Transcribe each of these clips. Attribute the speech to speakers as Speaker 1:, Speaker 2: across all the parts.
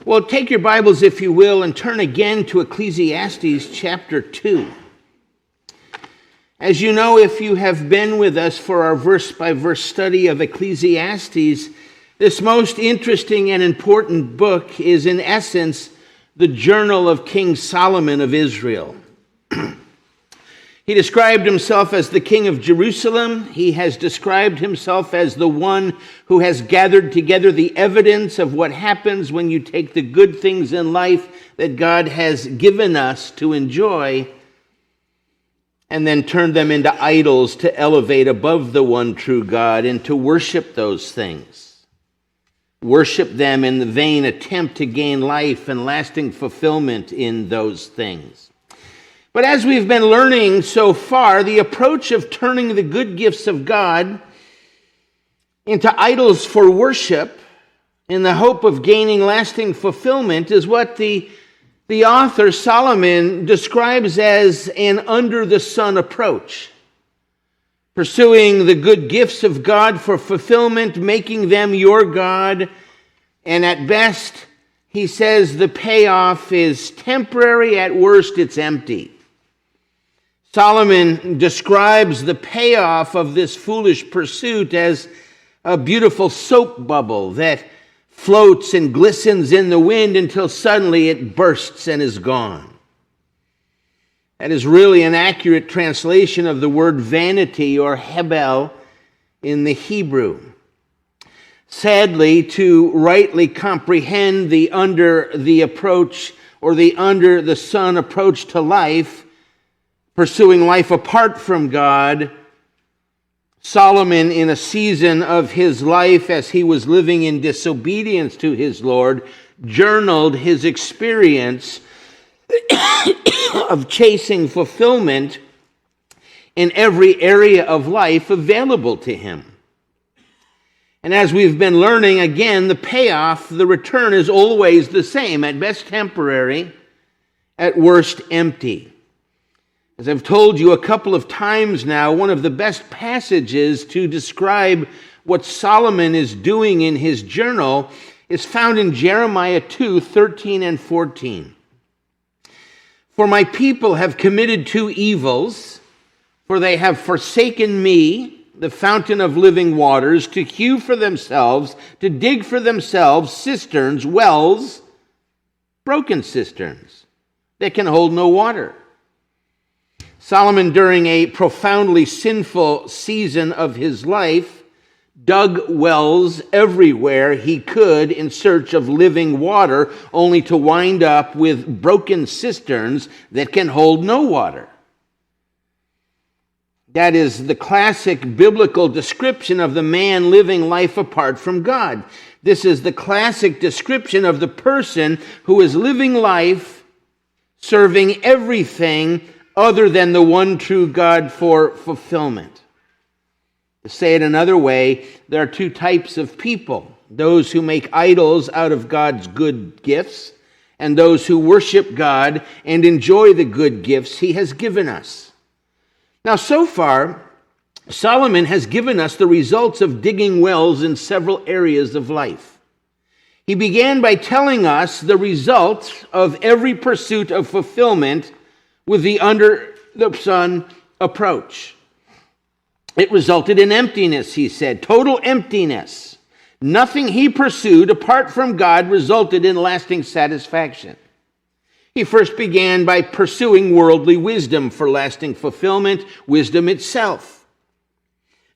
Speaker 1: Well, take your Bibles, if you will, and turn again to Ecclesiastes chapter 2. As you know, if you have been with us for our verse-by-verse study of Ecclesiastes, this most interesting and important book is, in essence, the journal of King Solomon of Israel. He described himself as the king of Jerusalem. He has described himself as the one who has gathered together the evidence of what happens when you take the good things in life that God has given us to enjoy and then turn them into idols to elevate above the one true God and to worship those things. Worship them in the vain attempt to gain life and lasting fulfillment in those things. But as we've been learning so far, the approach of turning the good gifts of God into idols for worship in the hope of gaining lasting fulfillment is what the author Solomon describes as an under-the-sun approach. Pursuing the good gifts of God for fulfillment, making them your God, and at best, he says the payoff is temporary, at worst it's empty. Solomon describes the payoff of this foolish pursuit as a beautiful soap bubble that floats and glistens in the wind until suddenly it bursts and is gone. That is really an accurate translation of the word vanity or hebel in the Hebrew. Sadly, to rightly comprehend the under the sun approach to life, pursuing life apart from God, Solomon, in a season of his life as he was living in disobedience to his Lord, journaled his experience of chasing fulfillment in every area of life available to him. And as we've been learning, again, the payoff, the return is always the same, at best temporary, at worst empty. As I've told you a couple of times now, one of the best passages to describe what Solomon is doing in his journal is found in Jeremiah 2:13 and 14. For my people have committed two evils, for they have forsaken me, the fountain of living waters, to hew for themselves, to dig for themselves cisterns, wells, broken cisterns that can hold no water. Solomon, during a profoundly sinful season of his life, dug wells everywhere he could in search of living water, only to wind up with broken cisterns that can hold no water. That is the classic biblical description of the man living life apart from God. This is the classic description of the person who is living life serving everything other than the one true God for fulfillment. To say it another way, there are two types of people: those who make idols out of God's good gifts, and those who worship God and enjoy the good gifts he has given us. Now, so far, Solomon has given us the results of digging wells in several areas of life. He began by telling us the result of every pursuit of fulfillment with the under-the-sun approach. It resulted in emptiness, he said, total emptiness. Nothing he pursued apart from God resulted in lasting satisfaction. He first began by pursuing worldly wisdom for lasting fulfillment, wisdom itself.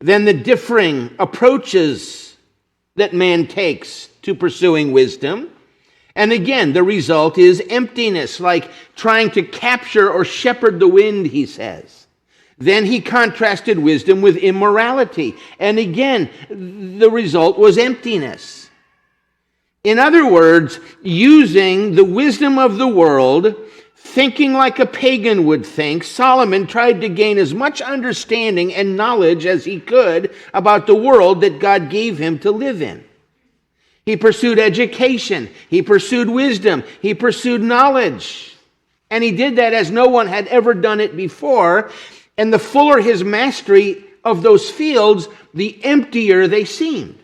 Speaker 1: Then the differing approaches that man takes to pursuing wisdom. And again, the result is emptiness, like trying to capture or shepherd the wind, he says. Then he contrasted wisdom with immorality. And again, the result was emptiness. In other words, using the wisdom of the world, thinking like a pagan would think, Solomon tried to gain as much understanding and knowledge as he could about the world that God gave him to live in. He pursued education, he pursued wisdom, he pursued knowledge. And he did that as no one had ever done it before. And the fuller his mastery of those fields, the emptier they seemed.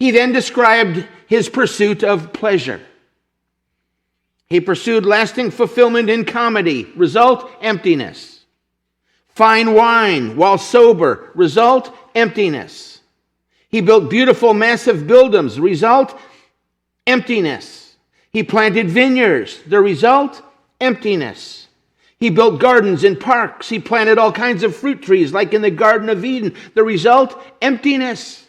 Speaker 1: He then described his pursuit of pleasure. He pursued lasting fulfillment in comedy. Result, emptiness. Fine wine while sober. Result, emptiness. He built beautiful, massive buildings. Result, emptiness. He planted vineyards. The result, emptiness. He built gardens and parks. He planted all kinds of fruit trees, like in the Garden of Eden. The result, emptiness.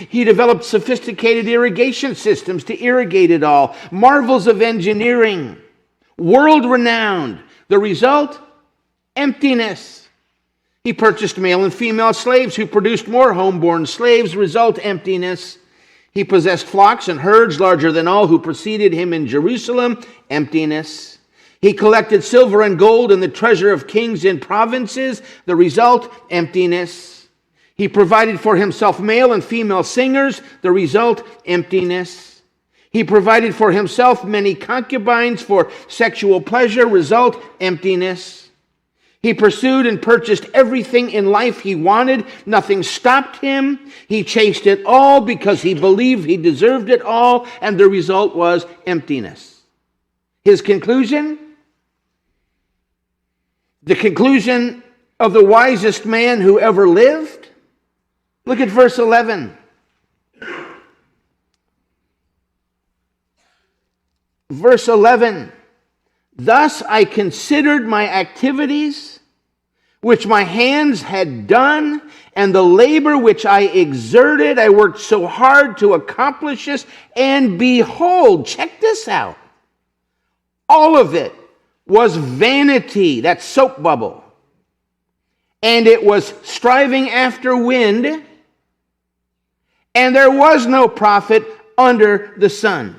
Speaker 1: He developed sophisticated irrigation systems to irrigate it all. Marvels of engineering. World-renowned. The result, emptiness. He purchased male and female slaves who produced more homeborn slaves. Result, emptiness. He possessed flocks and herds larger than all who preceded him in Jerusalem. Emptiness. He collected silver and gold and the treasure of kings in provinces. The result, emptiness. He provided for himself male and female singers. The result, emptiness. He provided for himself many concubines for sexual pleasure. Result, emptiness. He pursued and purchased everything in life he wanted. Nothing stopped him. He chased it all because he believed he deserved it all, and the result was emptiness. His conclusion? The conclusion of the wisest man who ever lived? Look at verse 11. Verse 11. Thus I considered my activities, which my hands had done, and the labor which I exerted. I worked so hard to accomplish this, and behold, check this out. All of it was vanity, that soap bubble. And it was striving after wind, and there was no profit under the sun.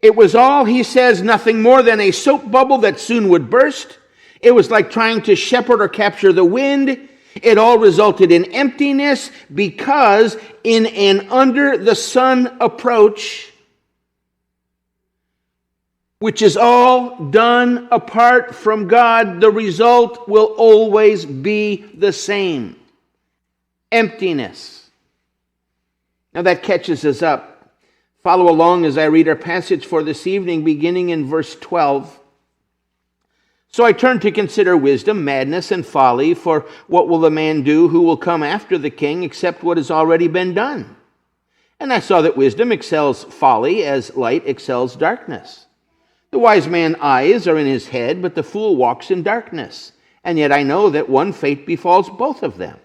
Speaker 1: It was all, he says, nothing more than a soap bubble that soon would burst. It was like trying to shepherd or capture the wind. It all resulted in emptiness because in an under-the-sun approach, which is all done apart from God, the result will always be the same. Emptiness. Now that catches us up. Follow along as I read our passage for this evening, beginning in verse 12. So I turned to consider wisdom, madness, and folly, for what will the man do who will come after the king except what has already been done? And I saw that wisdom excels folly as light excels darkness. The wise man's eyes are in his head, but the fool walks in darkness. And yet I know that one fate befalls both of them.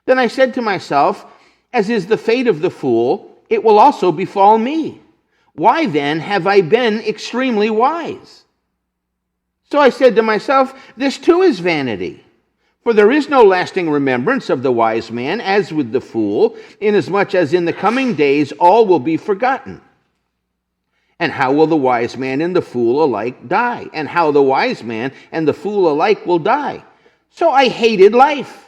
Speaker 1: Then I said to myself, as is the fate of the fool, it will also befall me. Why then have I been extremely wise? So I said to myself, this too is vanity. For there is no lasting remembrance of the wise man, as with the fool, inasmuch as in the coming days all will be forgotten. And how will the wise man and the fool alike die? And how the wise man and the fool alike will die? So I hated life.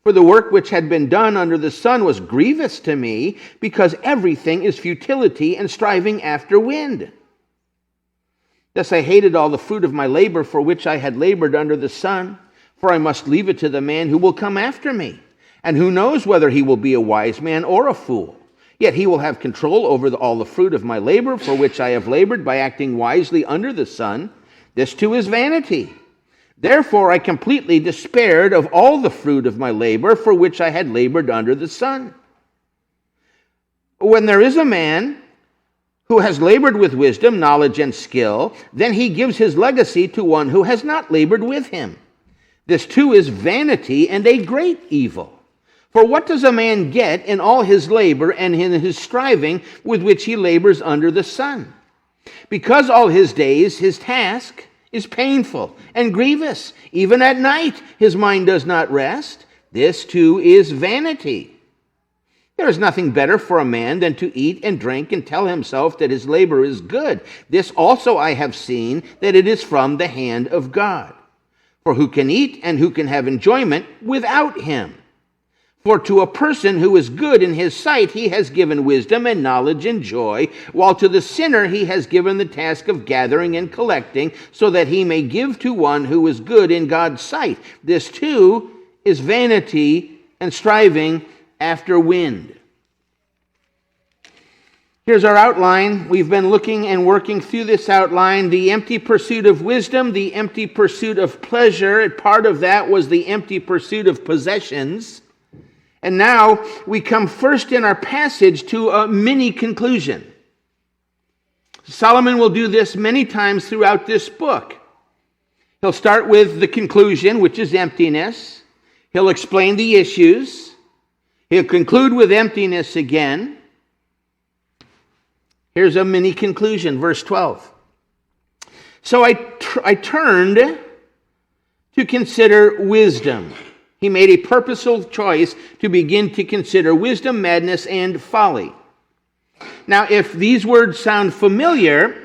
Speaker 1: For the work which had been done under the sun was grievous to me, because everything is futility and striving after wind. Thus I hated all the fruit of my labor for which I had labored under the sun, for I must leave it to the man who will come after me. And who knows whether he will be a wise man or a fool? Yet he will have control over all the fruit of my labor for which I have labored by acting wisely under the sun. This too is vanity. Therefore I completely despaired of all the fruit of my labor for which I had labored under the sun. When there is a man who has labored with wisdom, knowledge, and skill, then he gives his legacy to one who has not labored with him. This too is vanity and a great evil. For what does a man get in all his labor and in his striving with which he labors under the sun? Because all his days, his task is painful and grievous. Even at night his mind does not rest. This too is vanity. There is nothing better for a man than to eat and drink and tell himself that his labor is good. This also I have seen, that it is from the hand of God. For who can eat and who can have enjoyment without him? For to a person who is good in his sight, he has given wisdom and knowledge and joy, while to the sinner he has given the task of gathering and collecting, so that he may give to one who is good in God's sight. This too is vanity and striving after wind. Here's our outline. We've been looking and working through this outline. The empty pursuit of wisdom, the empty pursuit of pleasure. Part of that was the empty pursuit of possessions. And now we come first in our passage to a mini conclusion. Solomon will do this many times throughout this book. He'll start with the conclusion, which is emptiness. He'll explain the issues. He'll conclude with emptiness again. Here's a mini conclusion, verse 12. So I turned to consider wisdom. He made a purposeful choice to begin to consider wisdom, madness, and folly. Now, if these words sound familiar,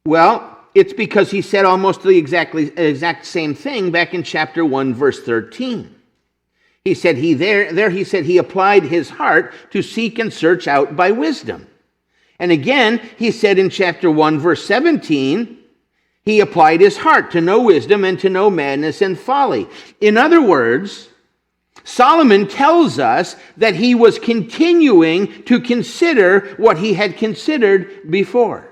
Speaker 1: well, it's because he said almost the exact same thing back in chapter 1, verse 13. He said he applied his heart to seek and search out by wisdom. And again, he said in chapter 1, verse 17, he applied his heart to know wisdom and to know madness and folly. In other words, Solomon tells us that he was continuing to consider what he had considered before.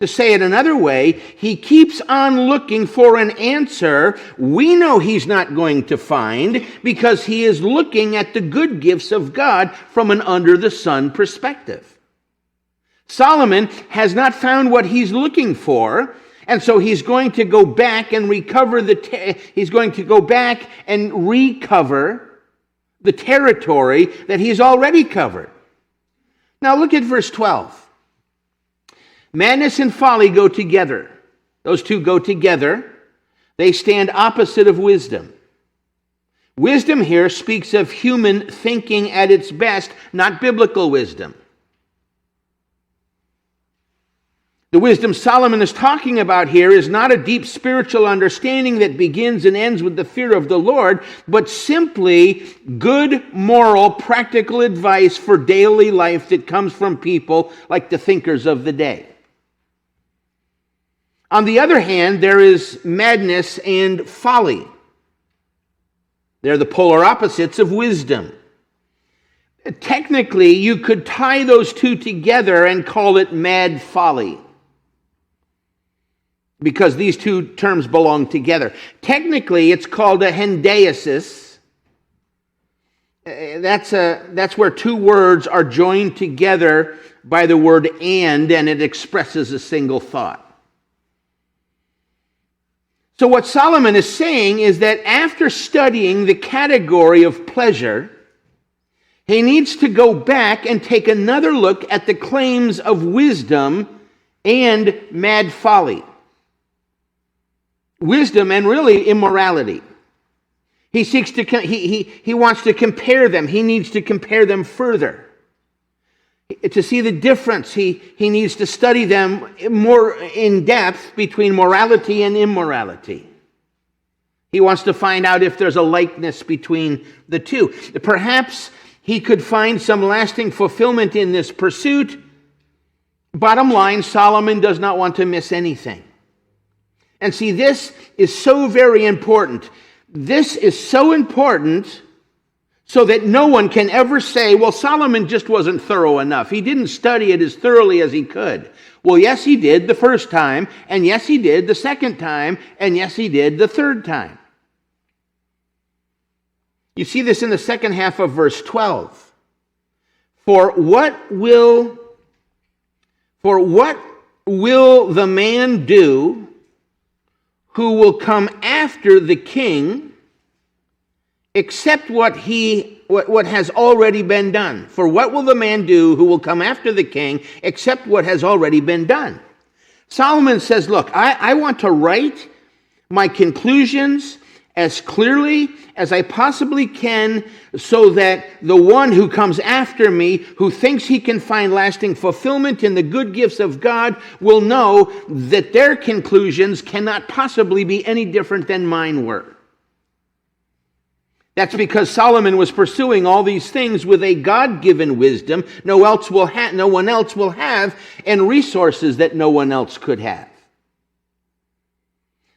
Speaker 1: To say it another way, he keeps on looking for an answer we know he's not going to find because he is looking at the good gifts of God from an under-the-sun perspective. Solomon has not found what he's looking for, and so he's going to go back and recover the territory that he's already covered. Now look at verse 12. Madness and folly go together. Those two go together. They stand opposite of wisdom. Wisdom here speaks of human thinking at its best, not biblical wisdom. The wisdom Solomon is talking about here is not a deep spiritual understanding that begins and ends with the fear of the Lord, but simply good, moral, practical advice for daily life that comes from people like the thinkers of the day. On the other hand, there is madness and folly. They're the polar opposites of wisdom. Technically, you could tie those two together and call it mad folly, because these two terms belong together. Technically, it's called a hendeasis. That's where two words are joined together by the word and it expresses a single thought. So what Solomon is saying is that after studying the category of pleasure, he needs to go back and take another look at the claims of wisdom and mad folly. Wisdom and really immorality. He wants to compare them. He needs to compare them further. To see the difference, he needs to study them more in depth between morality and immorality. He wants to find out if there's a likeness between the two. Perhaps he could find some lasting fulfillment in this pursuit. Bottom line, Solomon does not want to miss anything. And see, this is so very important. This is so important so that no one can ever say, well, Solomon just wasn't thorough enough. He didn't study it as thoroughly as he could. Well, yes, he did the first time, and yes, he did the second time, and yes, he did the third time. You see this in the second half of verse 12. For what will the man do who will come after the king except what has already been done? For what will the man do who will come after the king except what has already been done? Solomon says, look, I want to write my conclusions as clearly as I possibly can so that the one who comes after me, who thinks he can find lasting fulfillment in the good gifts of God, will know that their conclusions cannot possibly be any different than mine were. That's because Solomon was pursuing all these things with a God-given wisdom no one else will have, and resources that no one else could have.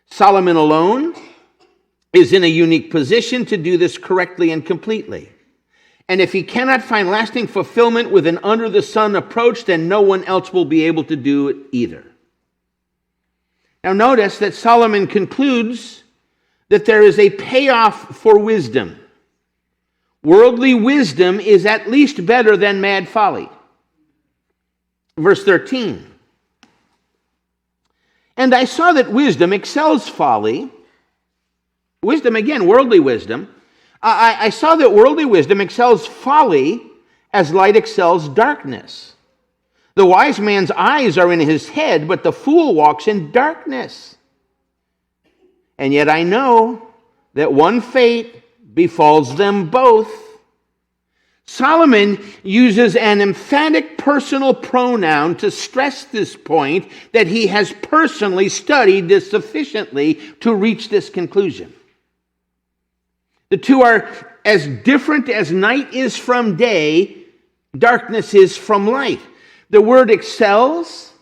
Speaker 1: Solomon alone is in a unique position to do this correctly and completely. And if he cannot find lasting fulfillment with an under-the-sun approach, then no one else will be able to do it either. Now notice that Solomon concludes that there is a payoff for wisdom. Worldly wisdom is at least better than mad folly. Verse 13. And I saw that wisdom excels folly. Wisdom, again, worldly wisdom. I saw that worldly wisdom excels folly as light excels darkness. The wise man's eyes are in his head, but the fool walks in darkness. And yet I know that one fate befalls them both. Solomon uses an emphatic personal pronoun to stress this point, that he has personally studied this sufficiently to reach this conclusion. The two are as different as night is from day, darkness is from light. The word excels,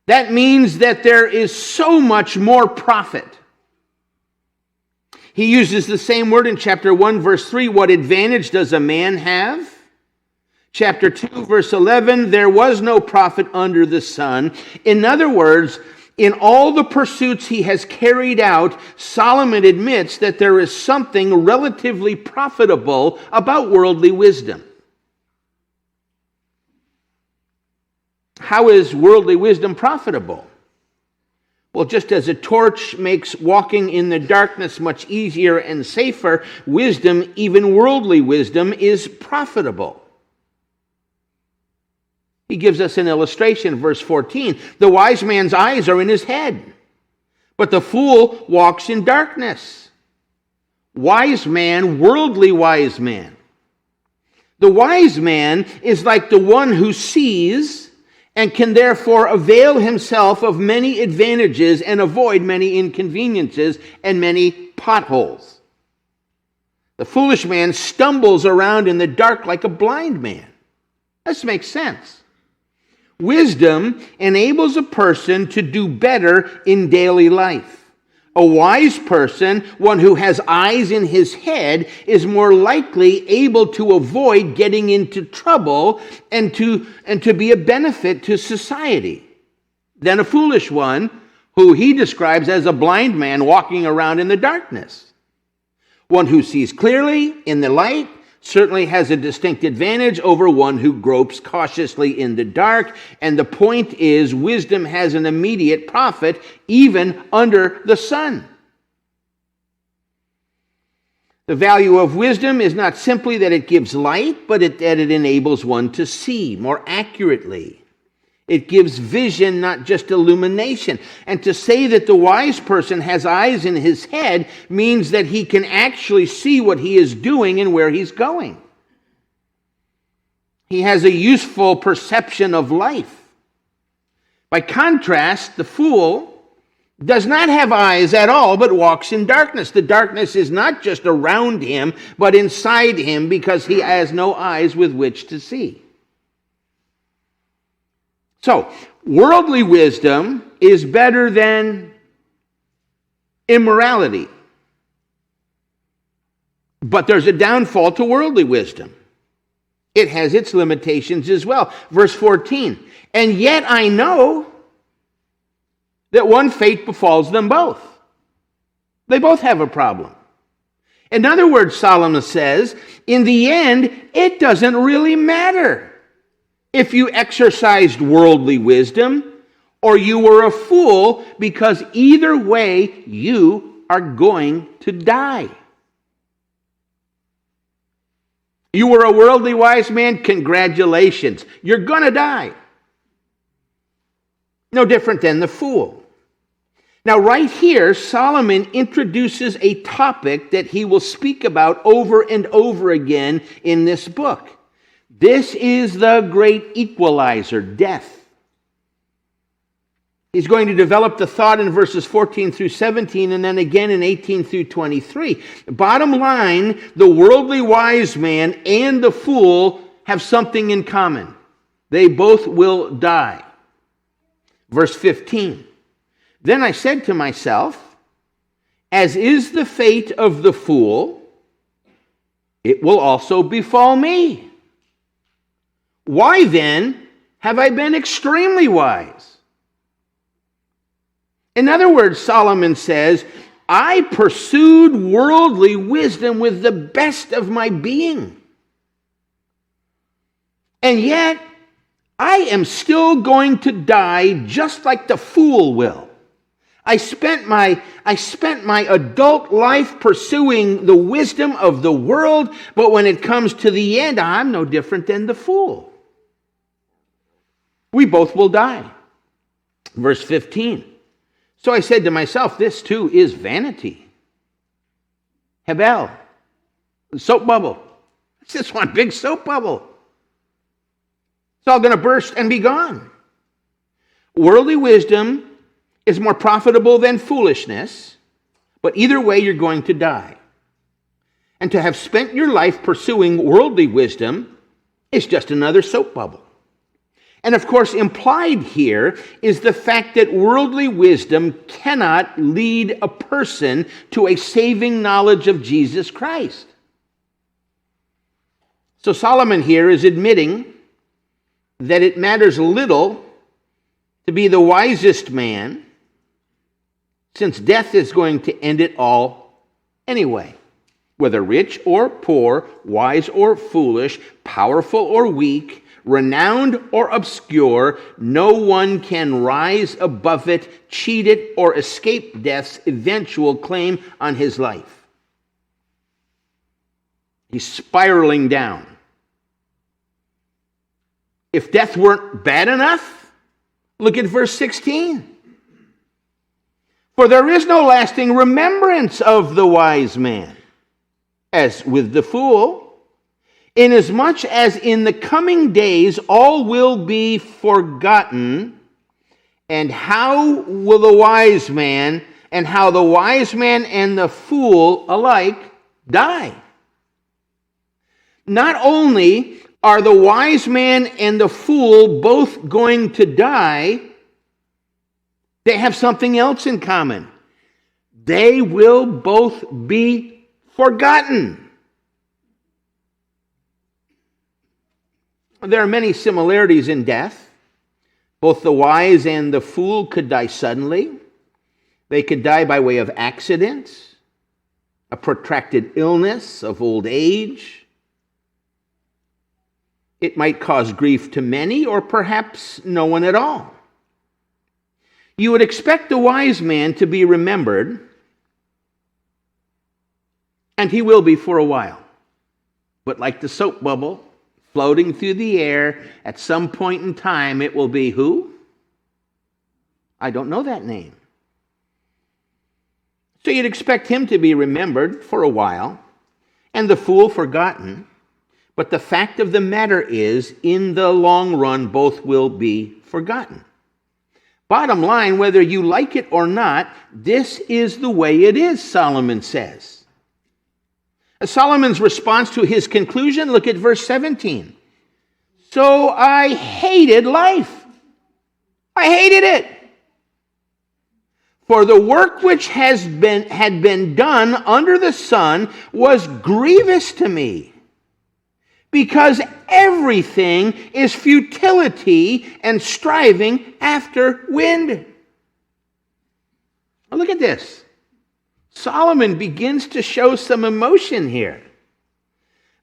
Speaker 1: that means that there is so much more profit. He uses the same word in chapter 1, verse 3. What advantage does a man have? Chapter 2, verse 11. There was no profit under the sun. In other words, in all the pursuits he has carried out, Solomon admits that there is something relatively profitable about worldly wisdom. How is worldly wisdom profitable? Well, just as a torch makes walking in the darkness much easier and safer, wisdom, even worldly wisdom, is profitable. He gives us an illustration, verse 14. The wise man's eyes are in his head, but the fool walks in darkness. Wise man, worldly wise man. The wise man is like the one who sees and can therefore avail himself of many advantages and avoid many inconveniences and many potholes. The foolish man stumbles around in the dark like a blind man. This makes sense. Wisdom enables a person to do better in daily life. A wise person, one who has eyes in his head, is more likely able to avoid getting into trouble and to be a benefit to society than a foolish one who he describes as a blind man walking around in the darkness. One who sees clearly in the light certainly has a distinct advantage over one who gropes cautiously in the dark. And the point is, wisdom has an immediate profit even under the sun. The value of wisdom is not simply that it gives light, but that it enables one to see more accurately. It gives vision, not just illumination. And to say that the wise person has eyes in his head means that he can actually see what he is doing and where he's going. He has a useful perception of life. By contrast, the fool does not have eyes at all, but walks in darkness. The darkness is not just around him, but inside him, because he has no eyes with which to see. So, worldly wisdom is better than immorality. But there's a downfall to worldly wisdom. It has its limitations as well. Verse 14, and yet I know that one fate befalls them both. They both have a problem. In other words, Solomon says, in the end, it doesn't really matter if you exercised worldly wisdom or you were a fool, because either way you are going to die. You were a worldly wise man, congratulations. You're going to die. No different than the fool. Now, right here, Solomon introduces a topic that he will speak about over and over again in this book. This is the great equalizer, death. He's going to develop the thought in verses 14 through 17 and then again in 18 through 23. Bottom line, the worldly wise man and the fool have something in common. They both will die. Verse 15. Then I said to myself, as is the fate of the fool, it will also befall me. Why then have I been extremely wise? In other words, Solomon says, I pursued worldly wisdom with the best of my being. And yet, I am still going to die just like the fool will. I spent my adult life pursuing the wisdom of the world, but when it comes to the end, I'm no different than the fool. We both will die. Verse 15. So I said to myself, this too is vanity. Hebel, soap bubble. It's just one big soap bubble. It's all going to burst and be gone. Worldly wisdom is more profitable than foolishness, but either way you're going to die. And to have spent your life pursuing worldly wisdom is just another soap bubble. And of course, implied here is the fact that worldly wisdom cannot lead a person to a saving knowledge of Jesus Christ. So Solomon here is admitting that it matters little to be the wisest man, since death is going to end it all anyway. Whether rich or poor, wise or foolish, powerful or weak, renowned or obscure, no one can rise above it, cheat it, or escape death's eventual claim on his life. He's spiraling down. If death weren't bad enough, look at verse 16. For there is no lasting remembrance of the wise man, as with the fool, inasmuch as in the coming days all will be forgotten, and how will the wise man, and how the wise man and the fool alike die. Not only are the wise man and the fool both going to die, they have something else in common. They will both be forgotten. There are many similarities in death. Both the wise and the fool could die suddenly. They could die by way of accident, a protracted illness, of old age. It might cause grief to many, or perhaps no one at all. You would expect the wise man to be remembered, and he will be for a while. But like the soap bubble, floating through the air, at some point in time, it will be who? I don't know that name. So you'd expect him to be remembered for a while, and the fool forgotten. But the fact of the matter is, in the long run, both will be forgotten. Bottom line, whether you like it or not, this is the way it is, Solomon says. Solomon's response to his conclusion, look at verse 17. So I hated life. I hated it. For the work which had been done under the sun was grievous to me, because everything is futility and striving after wind. Now look at this. Solomon begins to show some emotion here.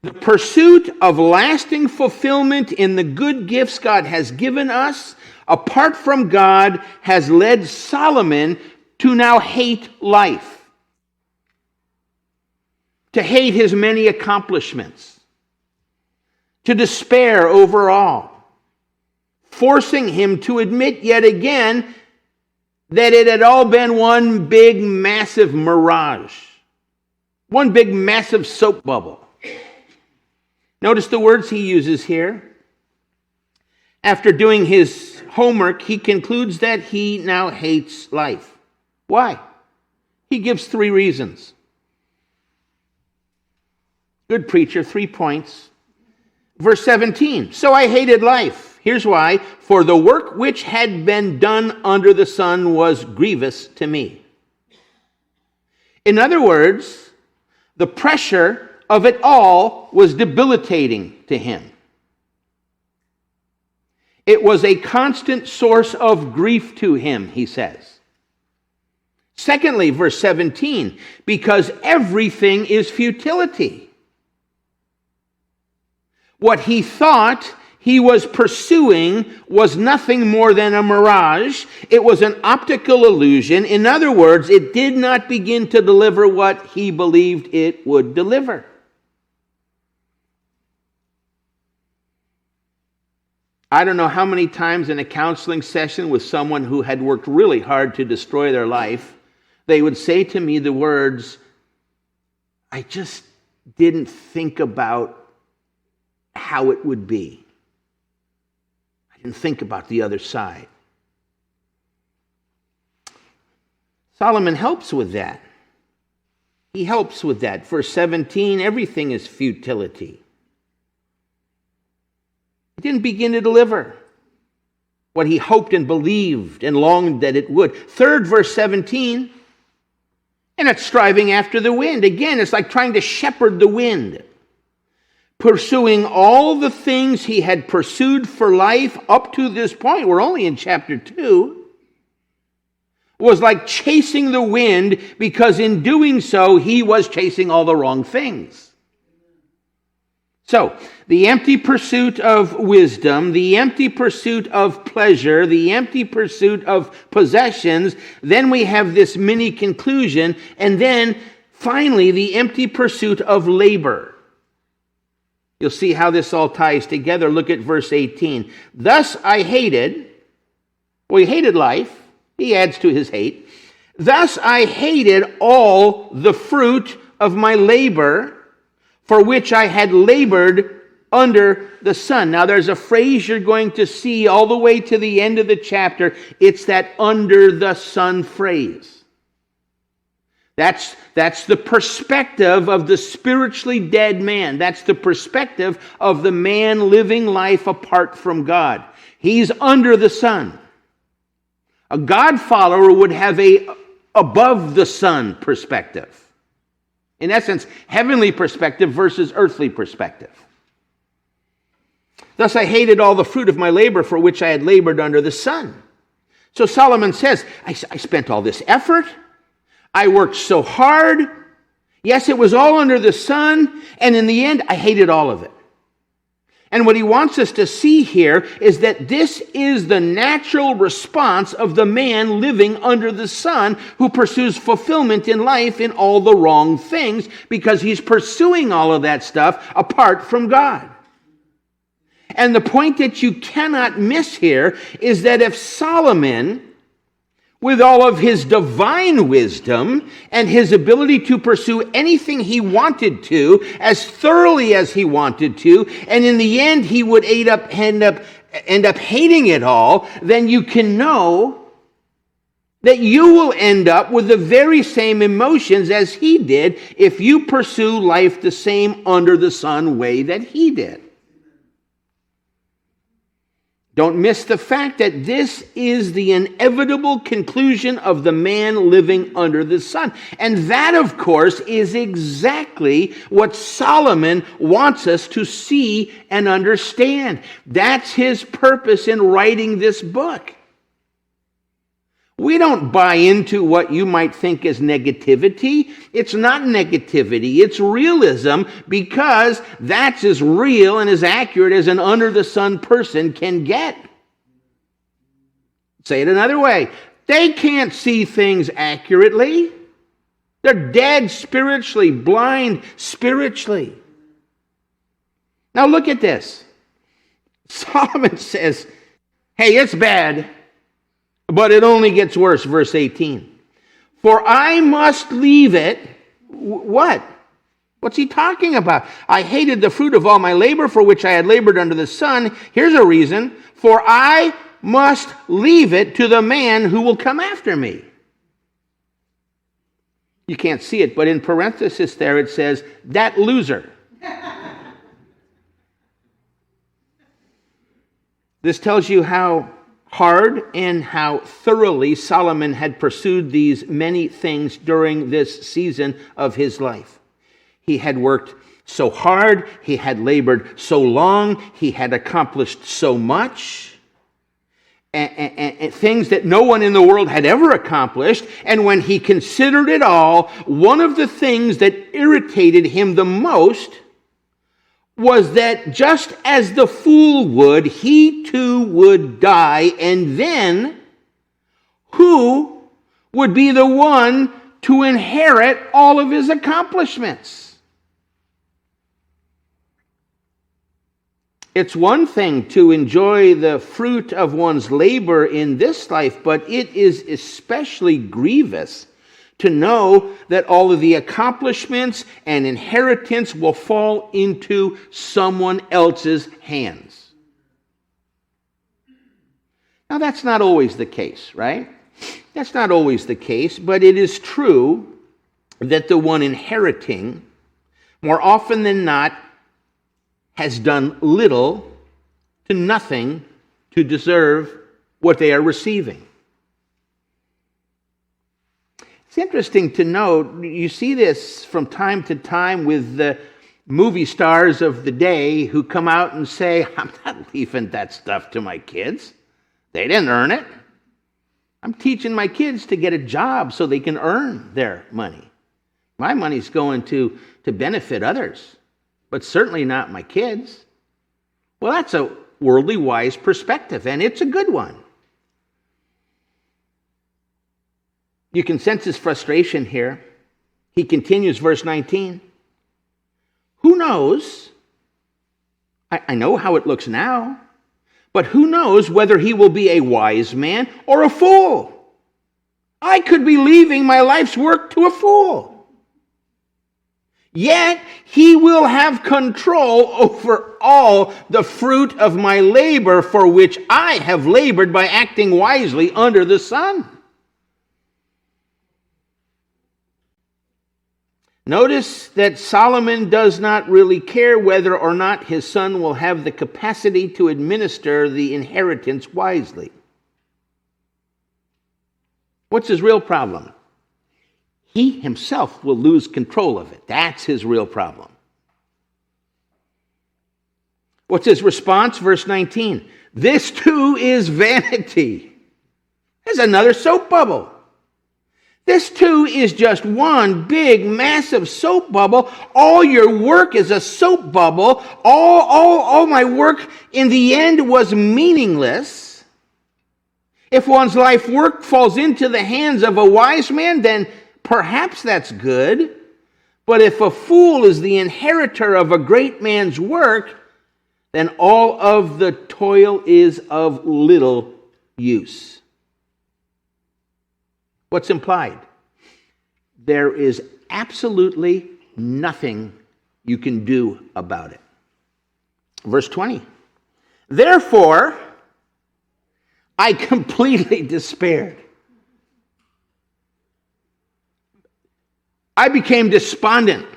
Speaker 1: The pursuit of lasting fulfillment in the good gifts God has given us, apart from God, has led Solomon to now hate life, to hate his many accomplishments, to despair overall, forcing him to admit yet again that it had all been one big, massive mirage, one big, massive soap bubble. Notice the words he uses here. After doing his homework, he concludes that he now hates life. Why? He gives 3 reasons. Good preacher, 3 points. Verse 17, so I hated life. Here's why. For the work which had been done under the sun was grievous to me. In other words, the pressure of it all was debilitating to him. It was a constant source of grief to him, he says. Secondly, verse 17, because everything is futility. What he thought he was pursuing was nothing more than a mirage. It was an optical illusion. In other words, it did not begin to deliver what he believed it would deliver. I don't know how many times in a counseling session with someone who had worked really hard to destroy their life, they would say to me the words, I just didn't think about how it would be. I didn't think about the other side. Solomon helps with that. He helps with that. Verse 17, everything is futility. It didn't begin to deliver what he hoped and believed and longed that it would. Third, verse 17, and it's striving after the wind. Again, it's like trying to shepherd the wind. Pursuing all the things he had pursued for life up to this point, we're only in chapter 2, was like chasing the wind, because in doing so, he was chasing all the wrong things. So, the empty pursuit of wisdom, the empty pursuit of pleasure, the empty pursuit of possessions, then we have this mini conclusion, and then finally the empty pursuit of labor. You'll see how this all ties together. Look at verse 18. Thus I hated, well, he hated life. He adds to his hate. Thus I hated all the fruit of my labor, for which I had labored under the sun. Now there's a phrase you're going to see all the way to the end of the chapter. It's that under the sun phrase. That's the perspective of the spiritually dead man. That's the perspective of the man living life apart from God. He's under the sun. A God follower would have a above the sun perspective. In essence, heavenly perspective versus earthly perspective. Thus I hated all the fruit of my labor, for which I had labored under the sun. So Solomon says, I spent all this effort. I worked so hard. Yes, it was all under the sun. And in the end, I hated all of it. And what he wants us to see here is that this is the natural response of the man living under the sun who pursues fulfillment in life in all the wrong things, because he's pursuing all of that stuff apart from God. And the point that you cannot miss here is that if Solomon, with all of his divine wisdom and his ability to pursue anything he wanted to, as thoroughly as he wanted to, and in the end he would end up hating it all, then you can know that you will end up with the very same emotions as he did if you pursue life the same under the sun way that he did. Don't miss the fact that this is the inevitable conclusion of the man living under the sun. And that, of course, is exactly what Solomon wants us to see and understand. That's his purpose in writing this book. We don't buy into what you might think is negativity. It's not negativity. It's realism, because that's as real and as accurate as an under-the-sun person can get. Say it another way. They can't see things accurately. They're dead spiritually, blind spiritually. Now look at this. Solomon says, hey, it's bad. But it only gets worse, verse 18. For I must leave it. What? What's he talking about? I hated the fruit of all my labor, for which I had labored under the sun. Here's a reason. For I must leave it to the man who will come after me. You can't see it, but in parenthesis there it says, that loser. This tells you how hard and how thoroughly Solomon had pursued these many things during this season of his life. He had worked so hard, he had labored so long, he had accomplished so much, and things that no one in the world had ever accomplished. And when he considered it all, one of the things that irritated him the most was that just as the fool would, he too would die, and then who would be the one to inherit all of his accomplishments? It's one thing to enjoy the fruit of one's labor in this life, but it is especially grievous to know that all of the accomplishments and inheritance will fall into someone else's hands. Now, that's not always the case, right? That's not always the case, but it is true that the one inheriting, more often than not, has done little to nothing to deserve what they are receiving. It's interesting to note, you see this from time to time with the movie stars of the day who come out and say, I'm not leaving that stuff to my kids. They didn't earn it. I'm teaching my kids to get a job so they can earn their money. My money's going to benefit others, but certainly not my kids. Well, that's a worldly wise perspective, and it's a good one. You can sense his frustration here. He continues, verse 19. Who knows? I know how it looks now, but who knows whether he will be a wise man or a fool? I could be leaving my life's work to a fool. Yet he will have control over all the fruit of my labor for which I have labored by acting wisely under the sun. Notice that Solomon does not really care whether or not his son will have the capacity to administer the inheritance wisely. What's his real problem? He himself will lose control of it. That's his real problem. What's his response? Verse 19. This too is vanity. There's another soap bubble. This too is just one big, massive soap bubble. All your work is a soap bubble. All my work in the end was meaningless. If one's life work falls into the hands of a wise man, then perhaps that's good. But if a fool is the inheritor of a great man's work, then all of the toil is of little use. What's implied? There is absolutely nothing you can do about it. Verse 20. Therefore, I completely despaired. I became despondent.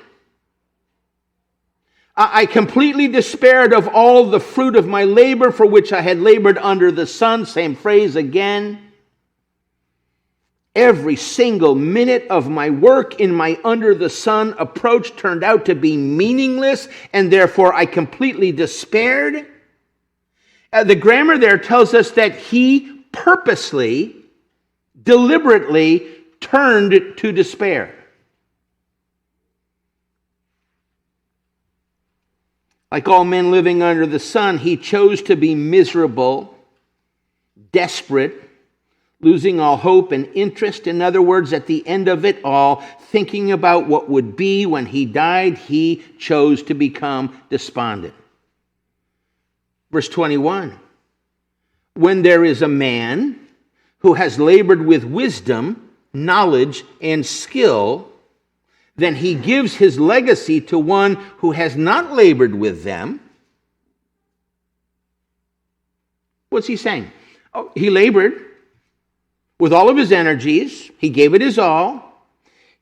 Speaker 1: I completely despaired of all the fruit of my labor for which I had labored under the sun. Same phrase again. Every single minute of my work in my under the sun approach turned out to be meaningless, and therefore I completely despaired. The grammar there tells us that he purposely, deliberately turned to despair. Like all men living under the sun, he chose to be miserable, desperate, losing all hope and interest. In other words, at the end of it all, thinking about what would be when he died, he chose to become despondent. Verse 21, when there is a man who has labored with wisdom, knowledge, and skill, then he gives his legacy to one who has not labored with them. What's he saying? Oh, he labored with all of his energies. He gave it his all.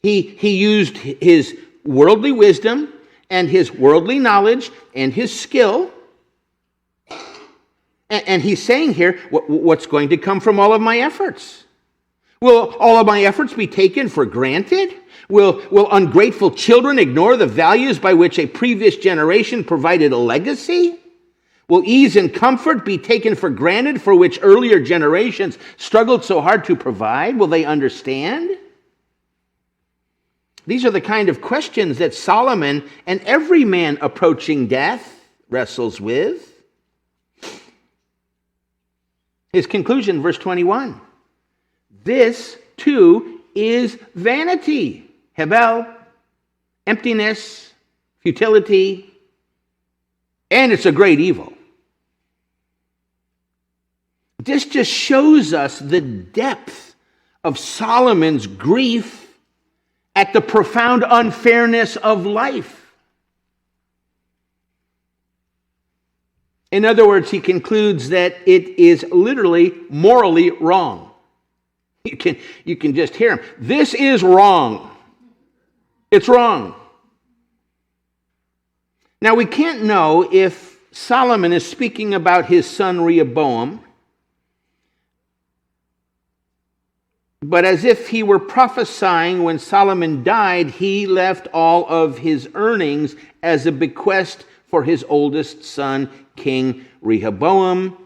Speaker 1: He used his worldly wisdom and his worldly knowledge and his skill. And he's saying here, what's going to come from all of my efforts? Will all of my efforts be taken for granted? Will ungrateful children ignore the values by which a previous generation provided a legacy? Will ease and comfort be taken for granted for which earlier generations struggled so hard to provide? Will they understand? These are the kind of questions that Solomon and every man approaching death wrestles with. His conclusion, verse 21. This, too, is vanity. Hebel, emptiness, futility, and it's a great evil. This just shows us the depth of Solomon's grief at the profound unfairness of life. In other words, he concludes that it is literally morally wrong. You can just hear him. This is wrong. It's wrong. Now, we can't know if Solomon is speaking about his son Rehoboam, but as if he were prophesying when Solomon died, he left all of his earnings as a bequest for his oldest son, King Rehoboam.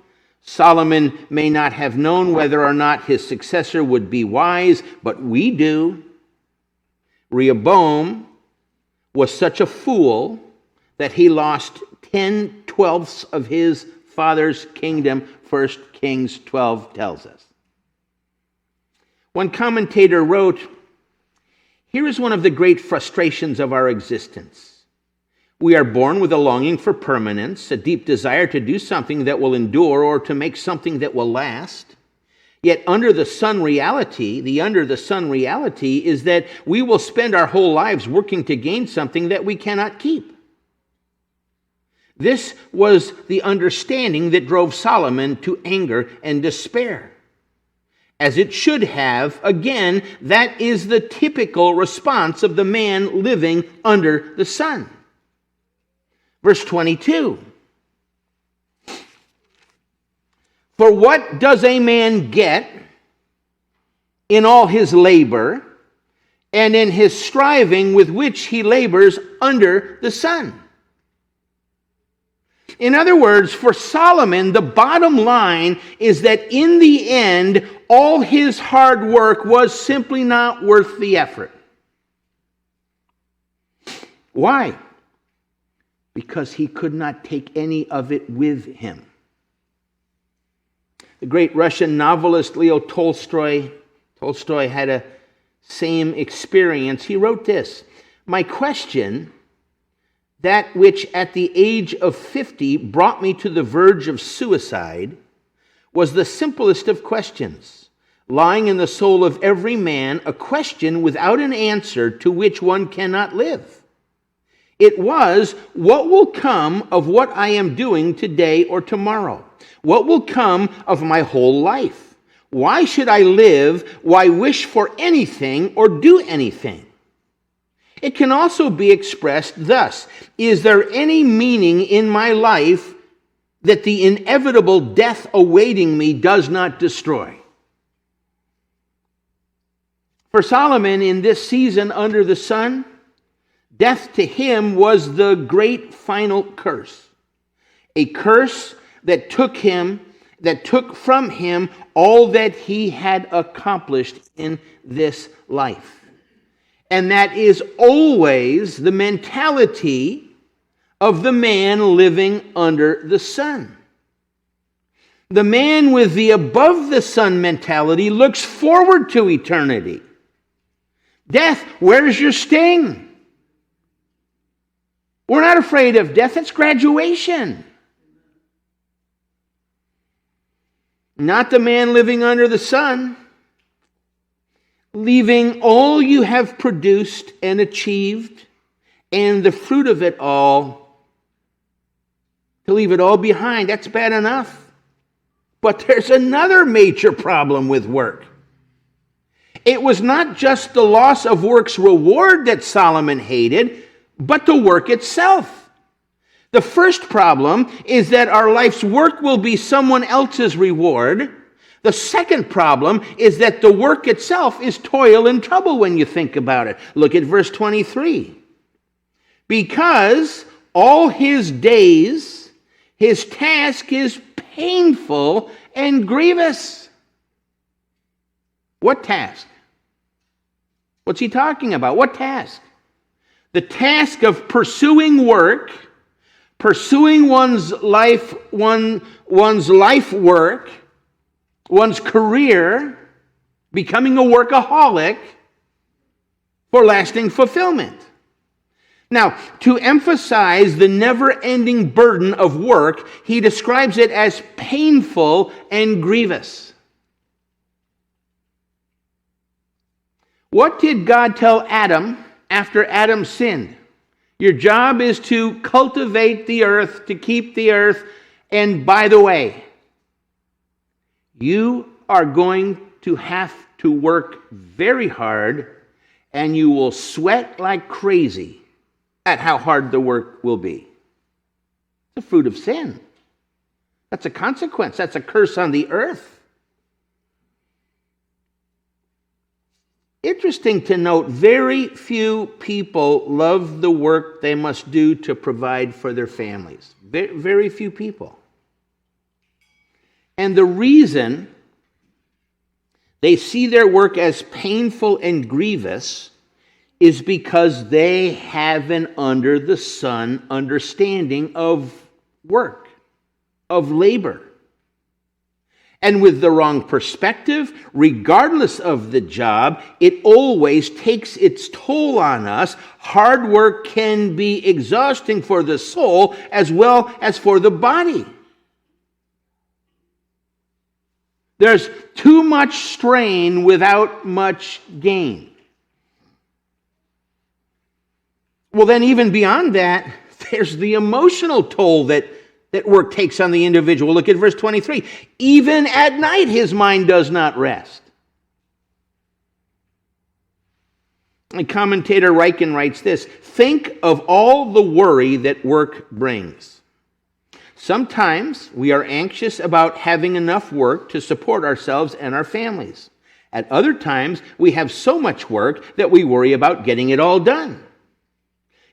Speaker 1: Solomon may not have known whether or not his successor would be wise, but we do. Rehoboam was such a fool that he lost 10/12 of his father's kingdom, 1 Kings 12 tells us. One commentator wrote, "Here is one of the great frustrations of our existence. We are born with a longing for permanence, a deep desire to do something that will endure or to make something that will last. Yet under the sun reality is that we will spend our whole lives working to gain something that we cannot keep." This was the understanding that drove Solomon to anger and despair. As it should have, again, that is the typical response of the man living under the sun. Verse 22. For what does a man get in all his labor and in his striving with which he labors under the sun? In other words, for Solomon, the bottom line is that in the end, all his hard work was simply not worth the effort. Why? Because he could not take any of it with him. The great Russian novelist Leo Tolstoy had a same experience. He wrote this: "My question, that which at the age of 50 brought me to the verge of suicide, was the simplest of questions, lying in the soul of every man, a question without an answer to which one cannot live. It was, what will come of what I am doing today or tomorrow? What will come of my whole life? Why should I live? Why wish for anything or do anything?" It can also be expressed thus: is there any meaning in my life that the inevitable death awaiting me does not destroy? For Solomon, in this season under the sun, death to him was the great final curse. A curse that took from him all that he had accomplished in this life. And that is always the mentality of the man living under the sun. The man with the above the sun mentality looks forward to eternity. Death, where's your sting? We're not afraid of death. It's graduation. Not the man living under the sun, leaving all you have produced and achieved and the fruit of it all, to leave it all behind. That's bad enough. But there's another major problem with work. It was not just the loss of work's reward that Solomon hated, but the work itself. The first problem is that our life's work will be someone else's reward. The second problem is that the work itself is toil and trouble when you think about it. Look at verse 23. Because all his days, his task is painful and grievous. What task? What's he talking about? What task? The task of pursuing work, pursuing one's life work, one's career, becoming a workaholic for lasting fulfillment. Now, to emphasize the never-ending burden of work, he describes it as painful and grievous. What did God tell Adam after Adam sinned? Your job is to cultivate the earth, to keep the earth, and by the way, you are going to have to work very hard, and you will sweat like crazy at how hard the work will be. It's a fruit of sin. That's a consequence. That's a curse on the earth. Interesting to note, very few people love the work they must do to provide for their families. Very few people. And the reason they see their work as painful and grievous is because they have an under the sun understanding of work, of labor. And with the wrong perspective, regardless of the job, it always takes its toll on us. Hard work can be exhausting for the soul as well as for the body. There's too much strain without much gain. Well, then even beyond that, there's the emotional toll that work takes on the individual. Look at verse 23. Even at night his mind does not rest. And commentator Ryken writes this: think of all the worry that work brings. Sometimes we are anxious about having enough work to support ourselves and our families. At other times, we have so much work that we worry about getting it all done.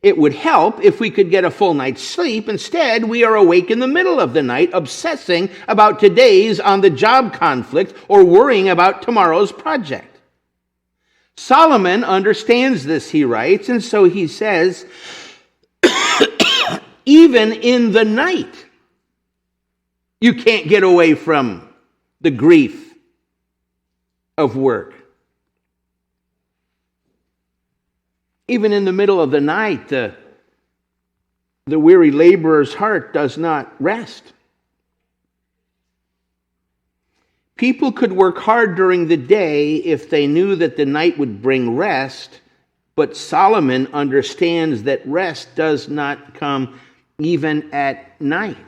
Speaker 1: It would help if we could get a full night's sleep. Instead, we are awake in the middle of the night, obsessing about today's on-the-job conflict or worrying about tomorrow's project. Solomon understands this, he writes, and so he says, even in the night, you can't get away from the grief of work. Even in the middle of the night, the weary laborer's heart does not rest. People could work hard during the day if they knew that the night would bring rest, but Solomon understands that rest does not come even at night.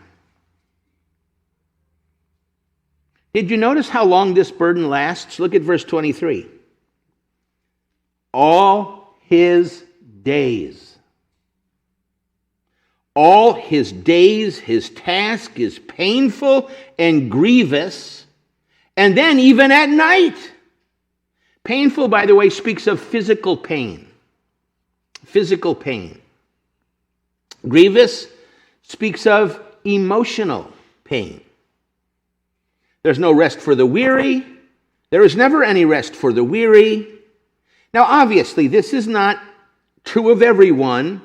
Speaker 1: Did you notice how long this burden lasts? Look at verse 23. All his days. All his days, his task is painful and grievous, and then even at night. Painful, by the way, speaks of physical pain. Physical pain. Grievous speaks of emotional pain. There's no rest for the weary. There is never any rest for the weary. Now, obviously, this is not true of everyone,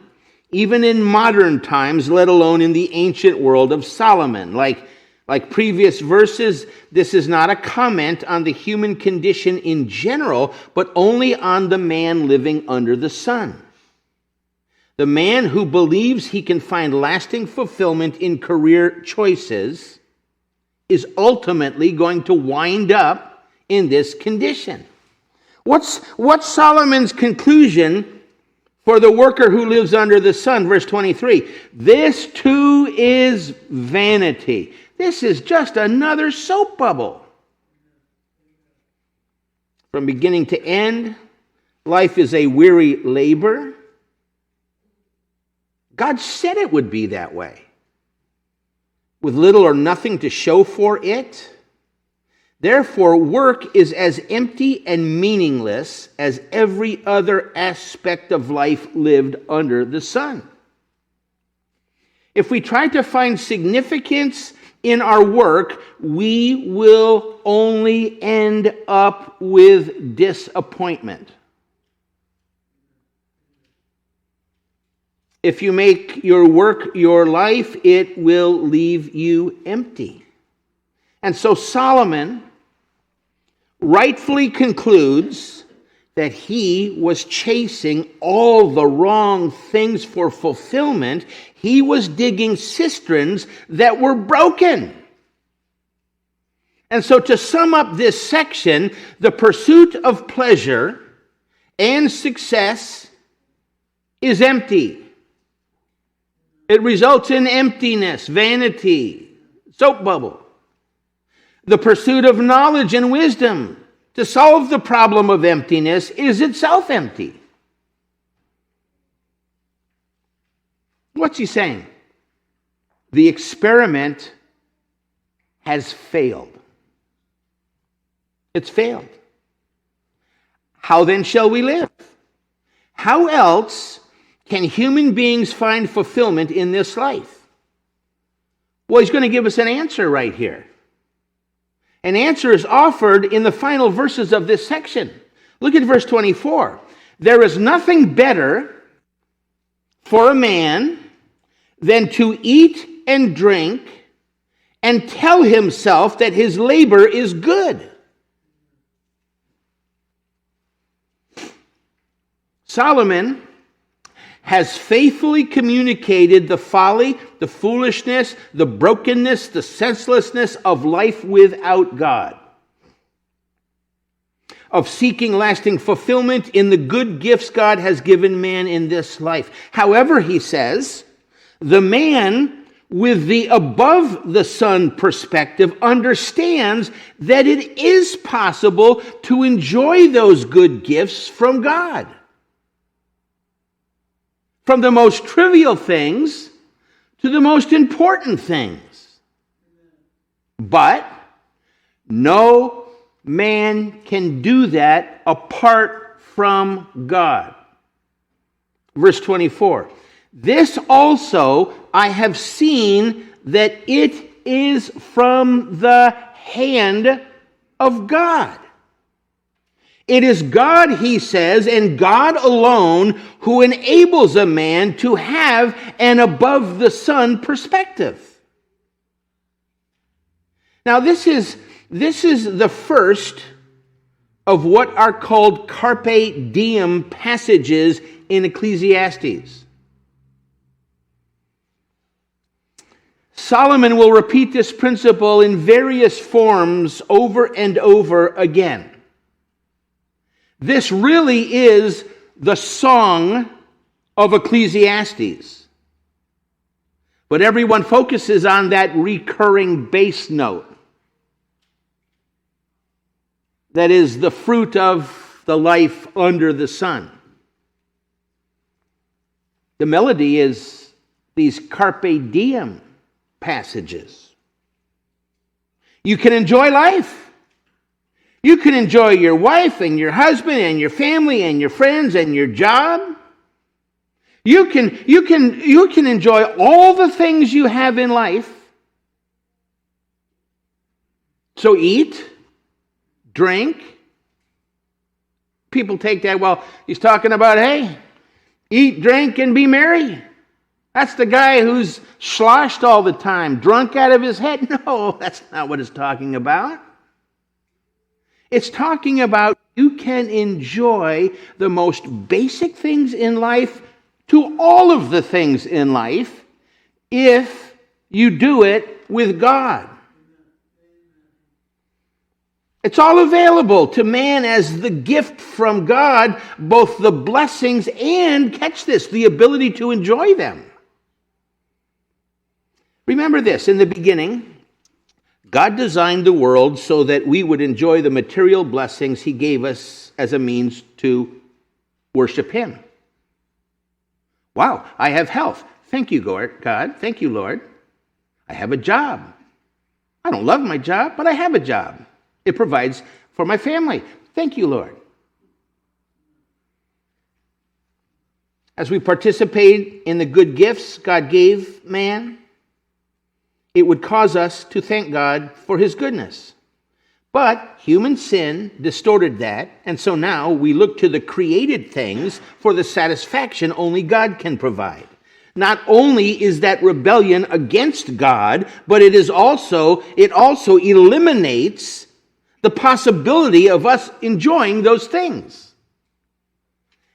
Speaker 1: even in modern times, let alone in the ancient world of Solomon. Like previous verses, this is not a comment on the human condition in general, but only on the man living under the sun. The man who believes he can find lasting fulfillment in career choices is ultimately going to wind up in this condition. What's Solomon's conclusion for the worker who lives under the sun? Verse 23. This too is vanity. This is just another soap bubble. From beginning to end, life is a weary labor. God said it would be that way, with little or nothing to show for it. Therefore, work is as empty and meaningless as every other aspect of life lived under the sun. If we try to find significance in our work, we will only end up with disappointment. If you make your work your life, it will leave you empty. And so Solomon rightfully concludes that he was chasing all the wrong things for fulfillment. He was digging cisterns that were broken. And so to sum up this section, the pursuit of pleasure and success is empty. It results in emptiness, vanity, soap bubble. The pursuit of knowledge and wisdom to solve the problem of emptiness is itself empty. What's he saying? The experiment has failed. It's failed. How then shall we live? How else can human beings find fulfillment in this life? Well, he's going to give us an answer right here. An answer is offered in the final verses of this section. Look at verse 24. There is nothing better for a man than to eat and drink and tell himself that his labor is good. Solomon has faithfully communicated the folly, the foolishness, the brokenness, the senselessness of life without God, of seeking lasting fulfillment in the good gifts God has given man in this life. However, he says, the man with the above-the-sun perspective understands that it is possible to enjoy those good gifts from God. From the most trivial things to the most important things. But no man can do that apart from God. Verse 24. This also I have seen that it is from the hand of God. It is God, he says, and God alone who enables a man to have an above-the-sun perspective. Now, this is the first of what are called carpe diem passages in Ecclesiastes. Solomon will repeat this principle in various forms over and over again. This really is the song of Ecclesiastes. But everyone focuses on that recurring bass note. That is the fruit of the life under the sun. The melody is these carpe diem passages. You can enjoy life. You can enjoy your wife and your husband and your family and your friends and your job. You can enjoy all the things you have in life. So eat, drink. People take that, well, he's talking about, hey, eat, drink, and be merry. That's the guy who's sloshed all the time, drunk out of his head. No, that's not what it's talking about. It's talking about you can enjoy the most basic things in life to all of the things in life if you do it with God. It's all available to man as the gift from God, both the blessings and, catch this, the ability to enjoy them. Remember this, in the beginning, God designed the world so that we would enjoy the material blessings he gave us as a means to worship him. Wow, I have health. Thank you, God. Thank you, Lord. I have a job. I don't love my job, but I have a job. It provides for my family. Thank you, Lord. As we participate in the good gifts God gave man, it would cause us to thank God for his goodness. But human sin distorted that, and so now we look to the created things for the satisfaction only God can provide. Not only is that rebellion against God, but it also eliminates the possibility of us enjoying those things.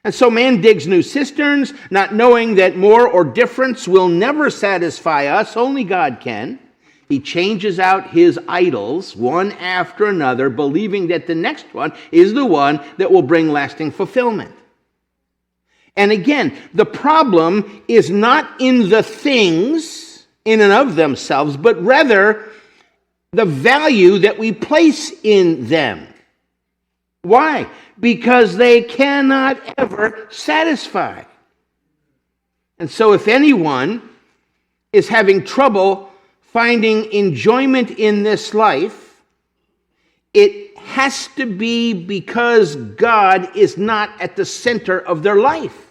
Speaker 1: And so man digs new cisterns, not knowing that more or difference will never satisfy us, only God can. He changes out his idols one after another, believing that the next one is the one that will bring lasting fulfillment. And again, the problem is not in the things in and of themselves, but rather the value that we place in them. Why? Because they cannot ever satisfy. And so if anyone is having trouble finding enjoyment in this life, it has to be because God is not at the center of their life.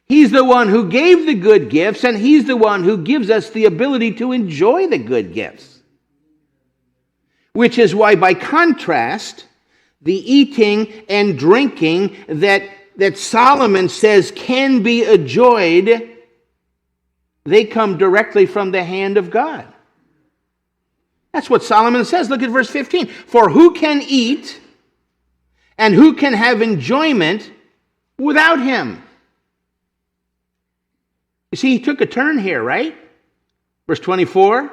Speaker 1: He's the one who gave the good gifts, and he's the one who gives us the ability to enjoy the good gifts. Which is why, by contrast, the eating and drinking that Solomon says can be enjoyed, they come directly from the hand of God. That's what Solomon says. Look at verse 15. For who can eat and who can have enjoyment without him? You see, he took a turn here, right? Verse 24,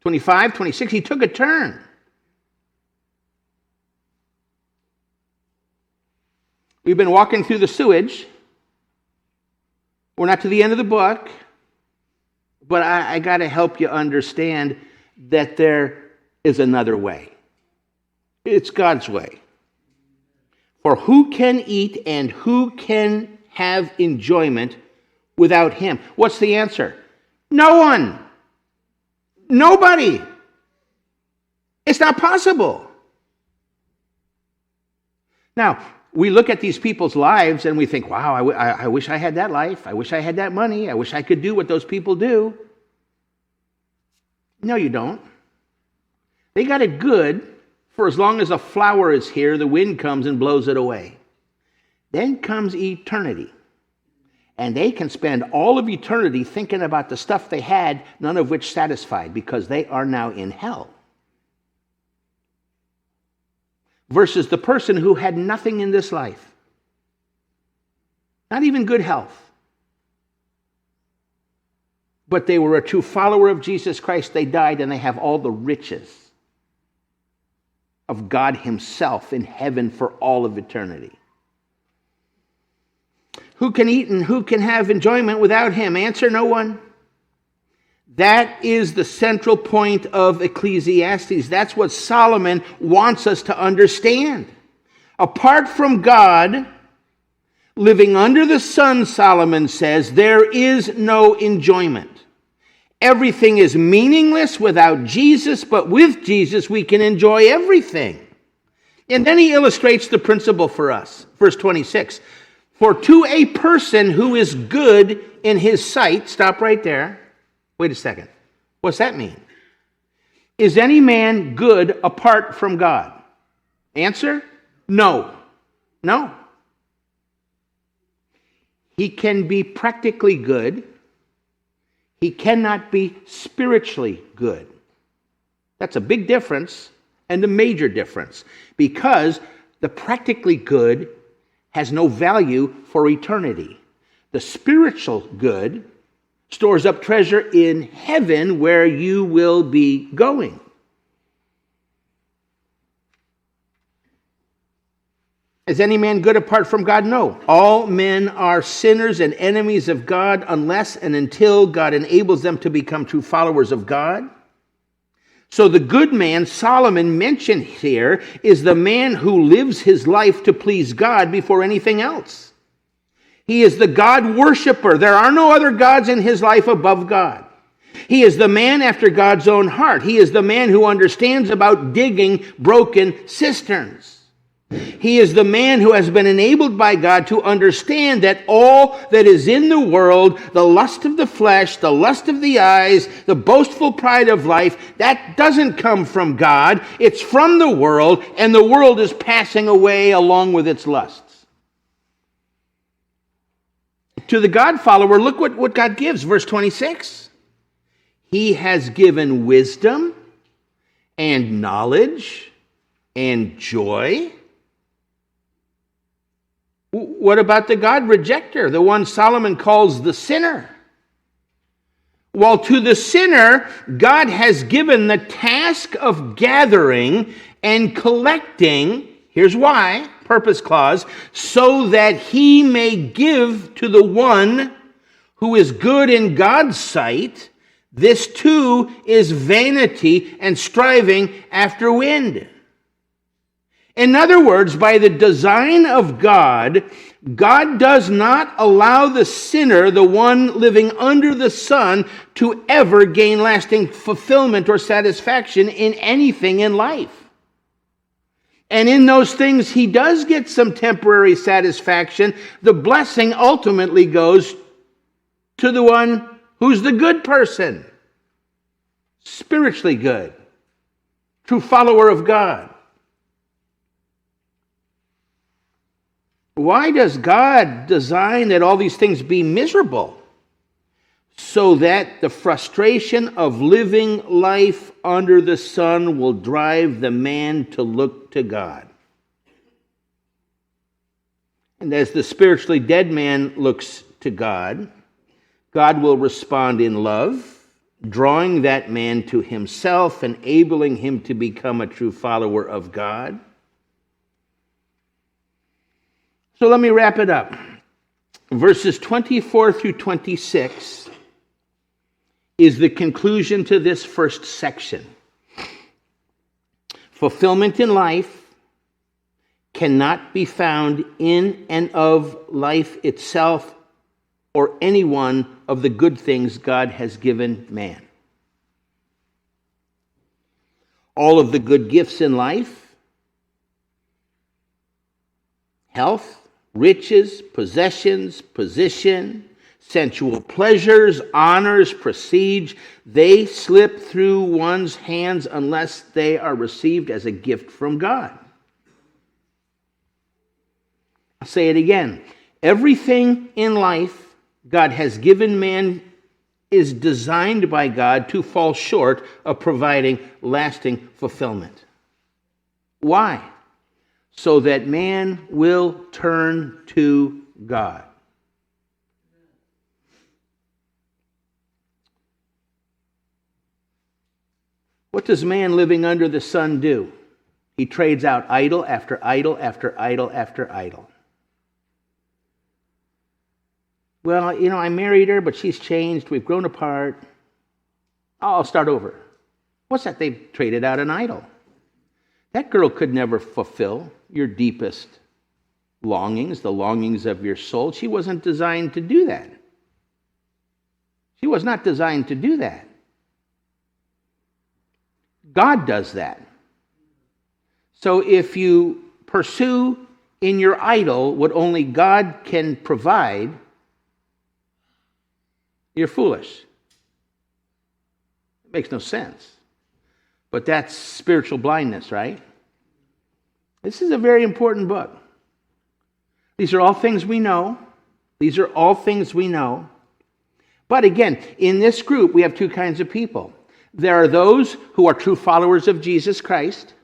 Speaker 1: 25, 26, he took a turn. We've been walking through the sewage. We're not to the end of the book, but I got to help you understand that there is another way. It's God's way. For who can eat and who can have enjoyment without him? What's the answer? No one. Nobody. It's not possible. Now, we look at these people's lives and we think, wow, I wish I had that life. I wish I had that money. I wish I could do what those people do. No, you don't. They got it good for as long as a flower is here, the wind comes and blows it away. Then comes eternity. And they can spend all of eternity thinking about the stuff they had, none of which satisfied, because they are now in hell. Versus the person who had nothing in this life. Not even good health. But they were a true follower of Jesus Christ. They died and they have all the riches of God himself in heaven for all of eternity. Who can eat and who can have enjoyment without him? Answer, no one. That is the central point of Ecclesiastes. That's what Solomon wants us to understand. Apart from God, living under the sun, Solomon says, there is no enjoyment. Everything is meaningless without Jesus, but with Jesus we can enjoy everything. And then he illustrates the principle for us. Verse 26. For to a person who is good in his sight, stop right there. Wait a second. What's that mean? Is any man good apart from God? Answer? No. No. He can be practically good. He cannot be spiritually good. That's a big difference and a major difference, because the practically good has no value for eternity. The spiritual good stores up treasure in heaven where you will be going. Is any man good apart from God? No. All men are sinners and enemies of God unless and until God enables them to become true followers of God. So the good man Solomon mentioned here is the man who lives his life to please God before anything else. He is the God worshiper. There are no other gods in his life above God. He is the man after God's own heart. He is the man who understands about digging broken cisterns. He is the man who has been enabled by God to understand that all that is in the world, the lust of the flesh, the lust of the eyes, the boastful pride of life, that doesn't come from God. It's from the world, and the world is passing away along with its lusts. To the God follower, look what God gives. Verse 26. He has given wisdom and knowledge and joy. What about the God rejecter, the one Solomon calls the sinner? While to the sinner, God has given the task of gathering and collecting, here's why, purpose clause, so that he may give to the one who is good in God's sight. This too is vanity and striving after wind. In other words, by the design of God, God does not allow the sinner, the one living under the sun, to ever gain lasting fulfillment or satisfaction in anything in life. And in those things, he does get some temporary satisfaction. The blessing ultimately goes to the one who's the good person, spiritually good, true follower of God. Why does God design that all these things be miserable? So that the frustration of living life under the sun will drive the man to look to God. And as the spiritually dead man looks to God, God will respond in love, drawing that man to himself, enabling him to become a true follower of God. So let me wrap it up. Verses 24 through 26 is the conclusion to this first section. Fulfillment in life cannot be found in and of life itself or any one of the good things God has given man. All of the good gifts in life, health, riches, possessions, position, sensual pleasures, honors, prestige, they slip through one's hands unless they are received as a gift from God. I'll say it again. Everything in life God has given man is designed by God to fall short of providing lasting fulfillment. Why? So that man will turn to God. What does man living under the sun do? He trades out idol after idol after idol after idol. Well, I married her, but she's changed. We've grown apart. I'll start over. What's that? They've traded out an idol. That girl could never fulfill your deepest longings, the longings of your soul. She wasn't designed to do that. She was not designed to do that. God does that. So if you pursue in your idol what only God can provide, you're foolish. It makes no sense. But that's spiritual blindness, right? This is a very important book. These are all things we know. These are all things we know. But again, in this group, we have two kinds of people. There are those who are true followers of Jesus Christ.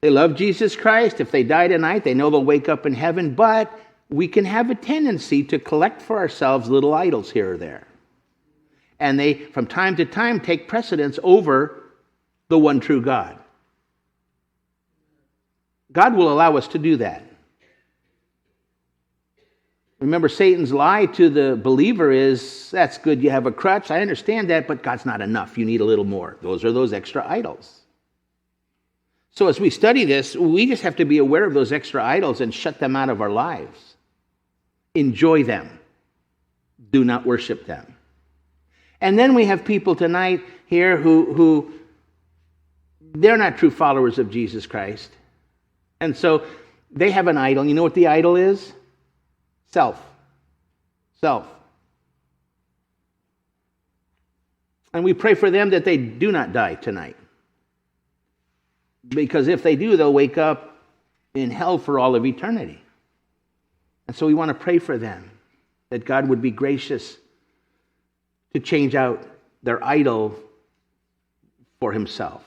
Speaker 1: They love Jesus Christ. If they die tonight, they know they'll wake up in heaven. But we can have a tendency to collect for ourselves little idols here or there. And they, from time to time, take precedence over the one true God. God will allow us to do that. Remember, Satan's lie to the believer is, that's good, you have a crutch, I understand that, but God's not enough, you need a little more. Those are those extra idols. So as we study this, we just have to be aware of those extra idols and shut them out of our lives. Enjoy them. Do not worship them. And then we have people tonight here who they're not true followers of Jesus Christ. And so they have an idol. You know what the idol is? Self. Self. And we pray for them that they do not die tonight. Because if they do, they'll wake up in hell for all of eternity. And so we want to pray for them, that God would be gracious to change out their idol for himself.